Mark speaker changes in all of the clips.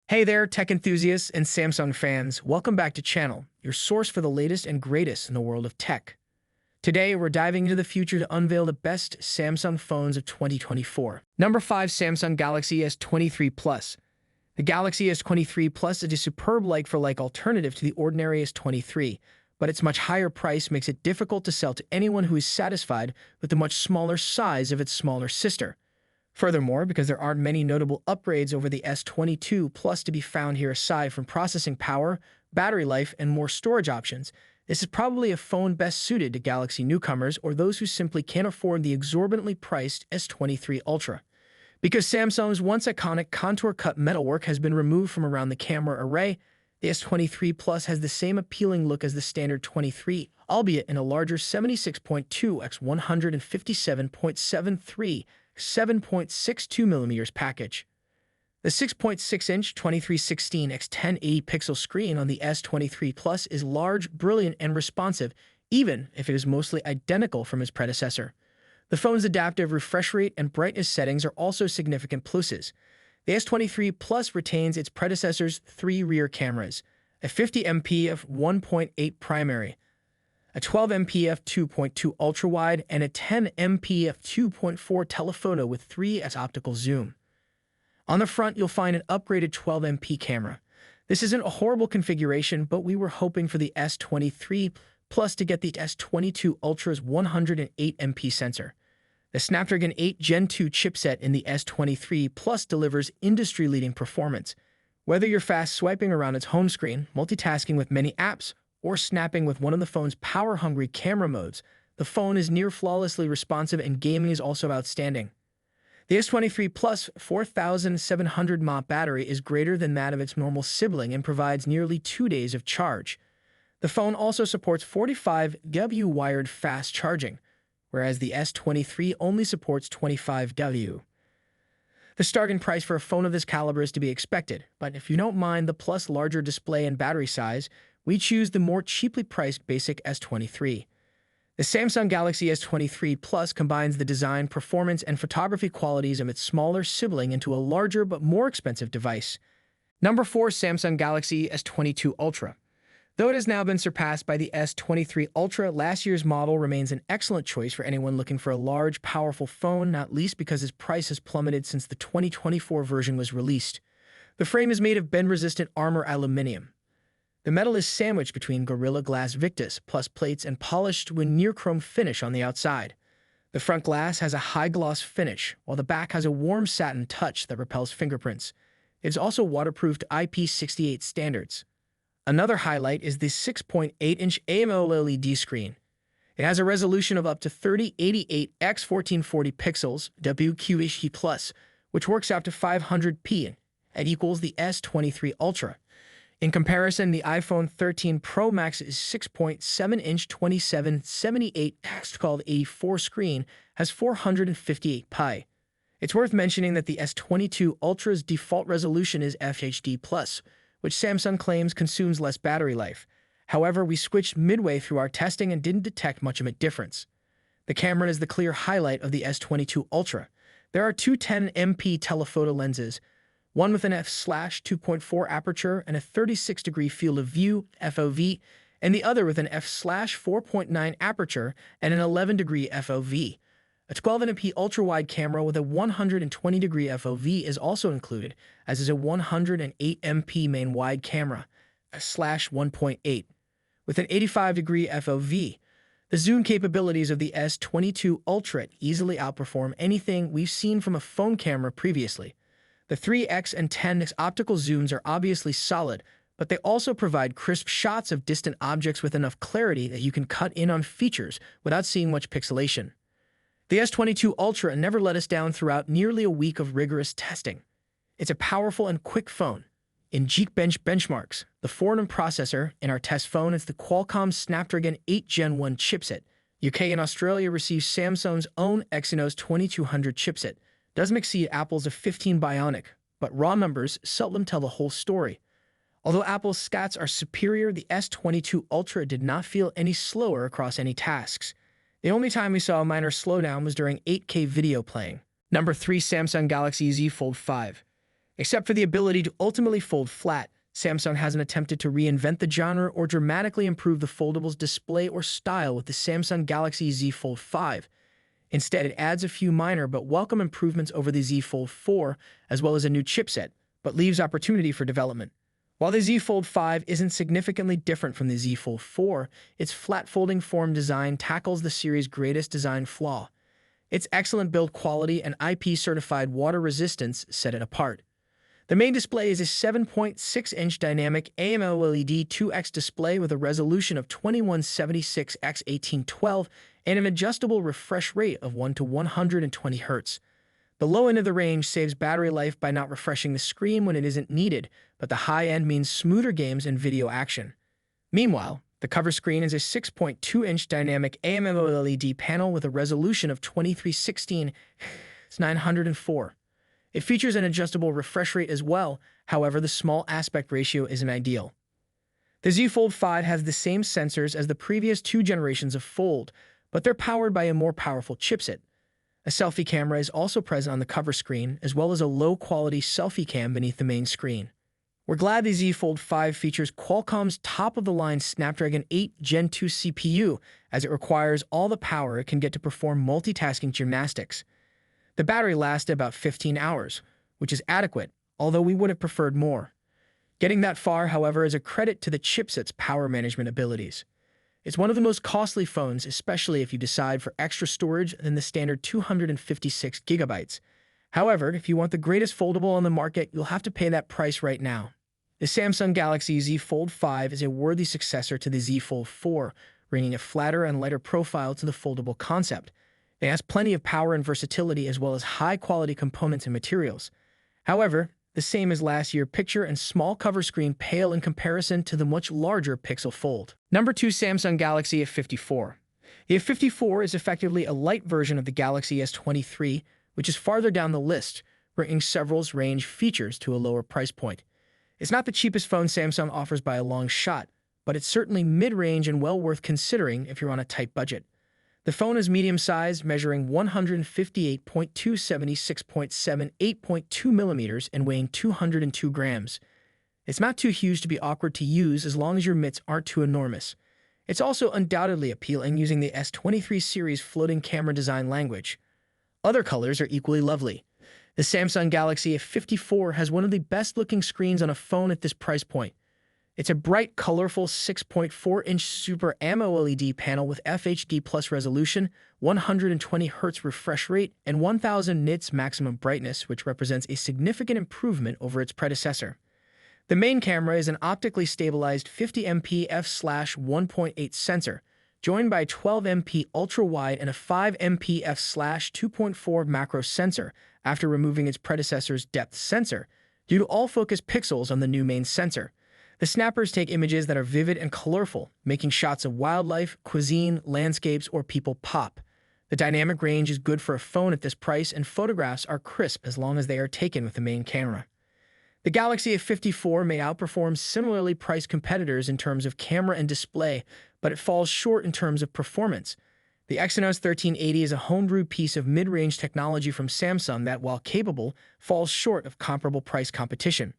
Speaker 1: Hey there, tech enthusiasts and Samsung fans. Welcome back to channel, your source for the latest and greatest in the world of tech. Today, we're diving into the future to unveil the best Samsung phones of 2024. Number 5, Samsung Galaxy S23 Plus. The Galaxy S23 Plus is a superb like-for-like alternative to the ordinary S23, but its much higher price makes it difficult to sell to anyone who is satisfied with the much smaller size of its smaller sister. Furthermore, because there aren't many notable upgrades over the S22 Plus to be found here aside from processing power, battery life, and more storage options, this is probably a phone best suited to Galaxy newcomers or those who simply can't afford the exorbitantly priced S23 Ultra. Because Samsung's once iconic contour-cut metalwork has been removed from around the camera array, the S23 Plus has the same appealing look as the standard 23, albeit in a larger 76.2 x 157.73 7.62mm package. The 6.6-inch 2316 x 1080 pixel screen on the S23 Plus is large, brilliant, and responsive, even if it is mostly identical from its predecessor. The phone's adaptive refresh rate and brightness settings are also significant pluses. The S23 Plus retains its predecessor's 3 rear cameras, a 50MP f1.8 primary, a 12MP f2.2 ultra-wide, and a 10MP f2.4 telephoto with 3x optical zoom. On the front, you'll find an upgraded 12MP camera. This isn't a horrible configuration, but we were hoping for the S23 Plus to get the S22 Ultra's 108MP sensor. The Snapdragon 8 Gen 2 chipset in the S23 Plus delivers industry-leading performance. Whether you're fast swiping around its home screen, multitasking with many apps, or snapping with one of the phone's power-hungry camera modes, the phone is near flawlessly responsive and gaming is also outstanding. The S23 Plus 4700 mAh battery is greater than that of its normal sibling and provides nearly 2 days of charge. The phone also supports 45W wired fast charging, whereas the S23 only supports 25W. The starting price for a phone of this caliber is to be expected, but if you don't mind the Plus larger display and battery size, we choose the more cheaply priced basic S23. The Samsung Galaxy S23 Plus combines the design, performance, and photography qualities of its smaller sibling into a larger but more expensive device. Number 4, Samsung Galaxy S22 Ultra. Though it has now been surpassed by the S23 Ultra, last year's model remains an excellent choice for anyone looking for a large, powerful phone, not least because its price has plummeted since the 2024 version was released. The frame is made of bend-resistant armor aluminum. The metal is sandwiched between Gorilla Glass Victus plus plates and polished to a near-chrome finish on the outside. The front glass has a high-gloss finish, while the back has a warm satin touch that repels fingerprints. It is also waterproof to IP68 standards. Another highlight is the 6.8-inch AMOLED screen. It has a resolution of up to 3088 x 1440 pixels WQHD+, which works out to 500p and equals the S23 Ultra. In comparison, the iPhone 13 Pro Max's 6.7-inch 2778 x84 screen has 458 pi. It's worth mentioning that the S22 Ultra's default resolution is FHD+, which Samsung claims consumes less battery life. However, we switched midway through our testing and didn't detect much of a difference. The camera is the clear highlight of the S22 Ultra. There are two 10MP telephoto lenses, one with an f/2.4 aperture and a 36-degree field of view (FOV), and the other with an f/4.9 aperture and an 11-degree FOV. A 12MP ultra-wide camera with a 120-degree FOV is also included, as is a 108MP main wide camera f/1.8 with an 85-degree FOV. The zoom capabilities of the S22 Ultra easily outperform anything we've seen from a phone camera previously. The 3x and 10x optical zooms are obviously solid, but they also provide crisp shots of distant objects with enough clarity that you can cut in on features without seeing much pixelation. The S22 Ultra never let us down throughout nearly a week of rigorous testing. It's a powerful and quick phone. In Geekbench benchmarks, the Fortnum processor in our test phone is the Qualcomm Snapdragon 8 Gen 1 chipset. UK and Australia receive Samsung's own Exynos 2200 chipset. Doesn't exceed Apple's of 15 Bionic, but raw numbers seldom tell the whole story. Although Apple's stats are superior, the S22 Ultra did not feel any slower across any tasks. The only time we saw a minor slowdown was during 8K video playing. Number 3, Samsung Galaxy Z Fold 5. Except for the ability to ultimately fold flat, Samsung hasn't attempted to reinvent the genre or dramatically improve the foldable's display or style with the Samsung Galaxy Z Fold 5. Instead, it adds a few minor but welcome improvements over the Z Fold 4, as well as a new chipset, but leaves opportunity for development. While the Z Fold 5 isn't significantly different from the Z Fold 4, its flat folding form design tackles the series' greatest design flaw. Its excellent build quality and IP-certified water resistance set it apart. The main display is a 7.6-inch dynamic AMOLED 2X display with a resolution of 2176x1812 and an adjustable refresh rate of 1 to 120 Hz. The low end of the range saves battery life by not refreshing the screen when it isn't needed, but the high end means smoother games and video action. Meanwhile, the cover screen is a 6.2-inch dynamic AMOLED panel with a resolution of 2316x904. It features an adjustable refresh rate as well, however the small aspect ratio isn't ideal. The Z Fold 5 has the same sensors as the previous two generations of Fold, but they're powered by a more powerful chipset. A selfie camera is also present on the cover screen, as well as a low-quality selfie cam beneath the main screen. We're glad the Z Fold 5 features Qualcomm's top-of-the-line Snapdragon 8 Gen 2 CPU, as it requires all the power it can get to perform multitasking gymnastics. The battery lasted about 15 hours, which is adequate, although we would have preferred more. Getting that far, however, is a credit to the chipset's power management abilities. It's one of the most costly phones, especially if you decide for extra storage than the standard 256 gigabytes. However, if you want the greatest foldable on the market, you'll have to pay that price right now. The Samsung Galaxy Z Fold 5 is a worthy successor to the Z Fold 4, bringing a flatter and lighter profile to the foldable concept. It has plenty of power and versatility as well as high-quality components and materials. However, the same as last year, picture and small cover screen pale in comparison to the much larger Pixel Fold. Number 2, Samsung Galaxy F54. The F54 is effectively a light version of the Galaxy S23, which is farther down the list, bringing several range features to a lower price point. It's not the cheapest phone Samsung offers by a long shot, but it's certainly mid-range and well worth considering if you're on a tight budget. The phone is medium-sized, measuring 158.276.78.2 millimeters and weighing 202 grams. It's not too huge to be awkward to use as long as your mitts aren't too enormous. It's also undoubtedly appealing using the S23 series floating camera design language. Other colors are equally lovely. The Samsung Galaxy F54 has one of the best-looking screens on a phone at this price point. It's a bright, colorful 6.4-inch Super AMOLED panel with FHD Plus resolution, 120 Hz refresh rate, and 1000 nits maximum brightness, which represents a significant improvement over its predecessor. The main camera is an optically stabilized 50MP f/1.8 sensor, joined by a 12MP ultra-wide and a 5MP f/2.4 macro sensor after removing its predecessor's depth sensor, due to all-focus pixels on the new main sensor. The snappers take images that are vivid and colorful, making shots of wildlife, cuisine, landscapes, or people pop. The dynamic range is good for a phone at this price, and photographs are crisp as long as they are taken with the main camera. The Galaxy F54 may outperform similarly priced competitors in terms of camera and display, but it falls short in terms of performance. The Exynos 1380 is a homebrew piece of mid-range technology from Samsung that, while capable, falls short of comparable price competition.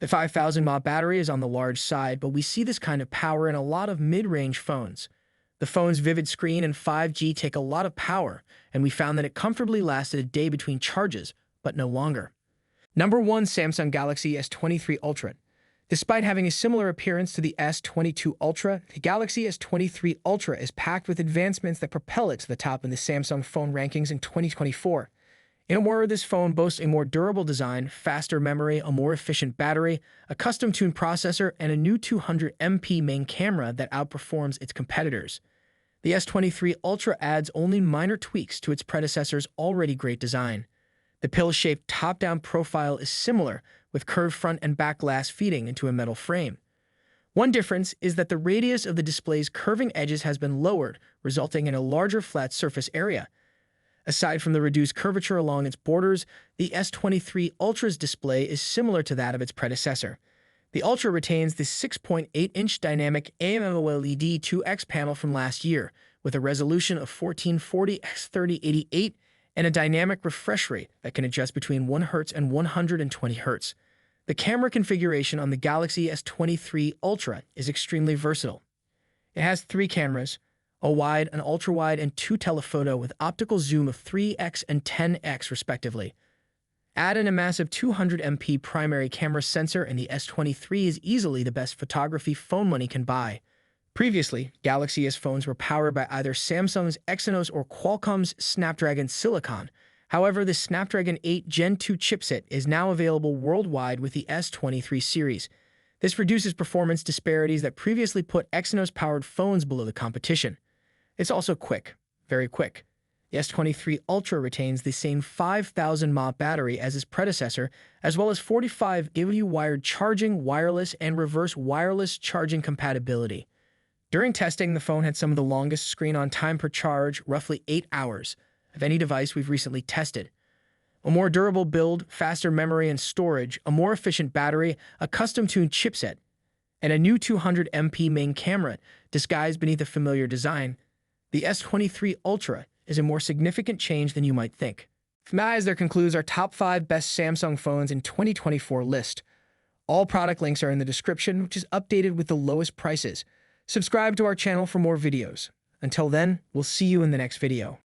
Speaker 1: The 5000 mAh battery is on the large side, but we see this kind of power in a lot of mid-range phones. The phone's vivid screen and 5G take a lot of power, and we found that it comfortably lasted a day between charges, but no longer. Number 1, Samsung Galaxy S23 Ultra. Despite having a similar appearance to the S22 Ultra, the Galaxy S23 Ultra is packed with advancements that propel it to the top in the Samsung phone rankings in 2024. In a word, this phone boasts a more durable design, faster memory, a more efficient battery, a custom-tuned processor, and a new 200MP main camera that outperforms its competitors. The S23 Ultra adds only minor tweaks to its predecessor's already great design. The pill-shaped top-down profile is similar, with curved front and back glass feeding into a metal frame. One difference is that the radius of the display's curving edges has been lowered, resulting in a larger flat surface area. Aside from the reduced curvature along its borders, the S23 Ultra's display is similar to that of its predecessor. The Ultra retains the 6.8-inch dynamic AMOLED 2X panel from last year, with a resolution of 1440x3088 and a dynamic refresh rate that can adjust between 1 Hz and 120 Hz. The camera configuration on the Galaxy S23 Ultra is extremely versatile. It has 3 cameras, a wide, an ultra-wide, and 2 telephoto with optical zoom of 3x and 10x respectively. Add in a massive 200MP primary camera sensor, and the S23 is easily the best photography phone money can buy. Previously, Galaxy S phones were powered by either Samsung's Exynos or Qualcomm's Snapdragon Silicon. However, the Snapdragon 8 Gen 2 chipset is now available worldwide with the S23 series. This reduces performance disparities that previously put Exynos-powered phones below the competition. It's also quick, very quick. The S23 Ultra retains the same 5,000 mAh battery as its predecessor, as well as 45 kW wired charging, wireless, and reverse wireless charging compatibility. During testing, the phone had some of the longest screen-on time per charge, roughly 8 hours, of any device we've recently tested. A more durable build, faster memory and storage, a more efficient battery, a custom-tuned chipset, and a new 200MP main camera disguised beneath a familiar design, the S23 Ultra is a more significant change than you might think. Guys, there concludes our top 5 best Samsung phones in 2024 list. All product links are in the description, which is updated with the lowest prices. Subscribe to our channel for more videos. Until then, we'll see you in the next video.